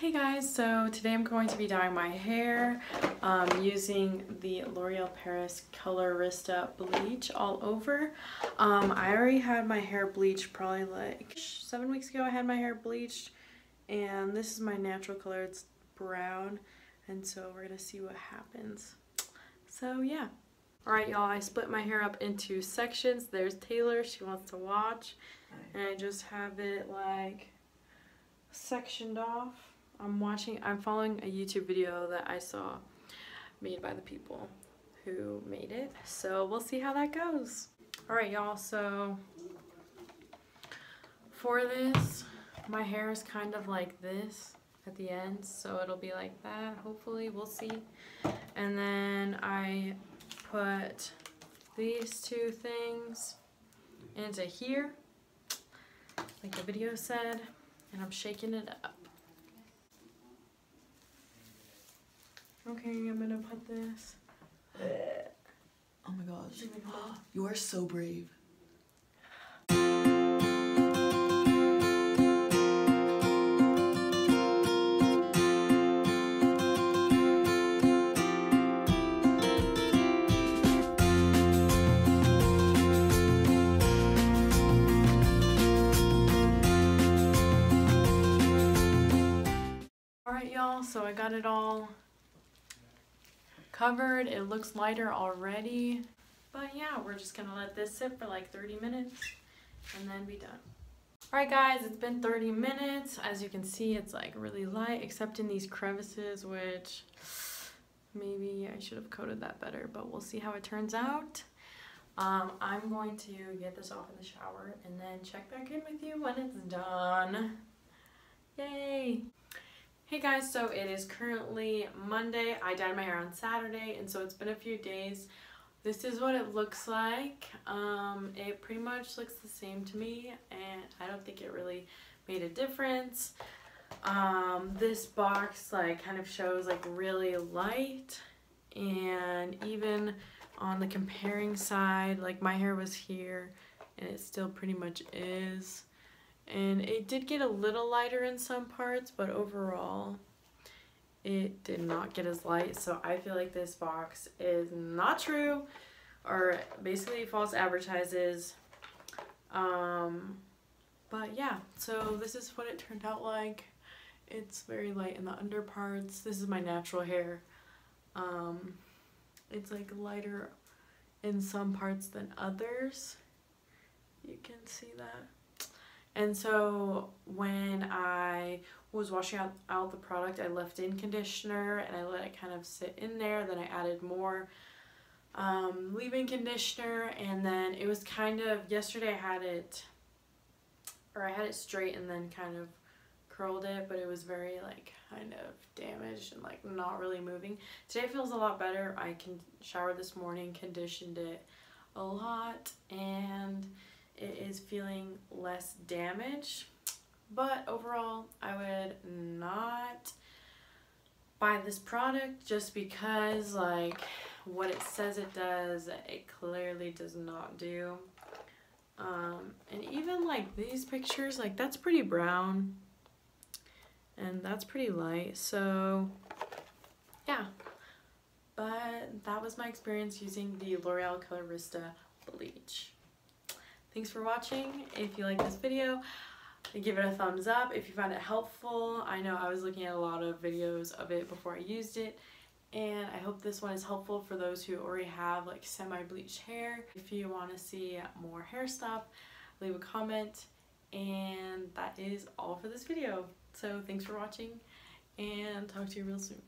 Hey guys, so today I'm going to be dyeing my hair using the L'Oreal Paris Colorista Bleach all over. I already had my hair bleached probably like 7 weeks ago. I had my hair bleached and this is my natural color. It's brown, and so we're gonna see what happens. So yeah. Alright y'all, I split my hair up into sections. There's Taylor, she wants to watch, and I just have it like sectioned off. I'm following a YouTube video that I saw made by the people who made it, so we'll see how that goes. Alright y'all, so for this, my hair is kind of like this at the ends, so it'll be like that, hopefully, we'll see. And then I put these two things into here, like the video said, and I'm shaking it up. Okay, I'm gonna put this. Oh my gosh. You are so brave. Alright y'all, so I got it all covered. It looks lighter already, but yeah, we're just gonna let this sit for like 30 minutes and then be done. Alright guys, it's been 30 minutes. As you can see, it's like really light except in these crevices, which maybe I should have coated that better, but we'll see how it turns out. I'm going to get this off in the shower and then check back in with you when it's done. Yay! Hey guys, so it is currently Monday. I dyed my hair on Saturday, and so it's been a few days. This is what it looks like. It pretty much looks the same to me, and I don't think it really made a difference. This box like kind of shows like really light, and even on the comparing side, like my hair was here and it still pretty much is. And it did get a little lighter in some parts, but overall it did not get as light. So I feel like this box is not true, or basically false advertises. But yeah, so this is what it turned out like. It's very light in the under parts. This is my natural hair. It's like lighter in some parts than others. You can see that. And so when I was washing out the product, I left in conditioner and I let it kind of sit in there. Then I added more leave-in conditioner, and then it was kind of, yesterday I had it straight and then kind of curled it, but it was very like kind of damaged and like not really moving. Today feels a lot better. I showered this morning, conditioned it a lot, and it is feeling less damage. But overall, I would not buy this product just because like what it says it does, it clearly does not do. And even like these pictures, like that's pretty brown and that's pretty light, so yeah. But that was my experience using the L'Oreal Colorista Bleach. Thanks for watching. If you like this video, give it a thumbs up. If you found it helpful, I know I was looking at a lot of videos of it before I used it, and I hope this one is helpful for those who already have like semi-bleached hair. If you want to see more hair stuff, leave a comment, and that is all for this video. So thanks for watching, and talk to you real soon.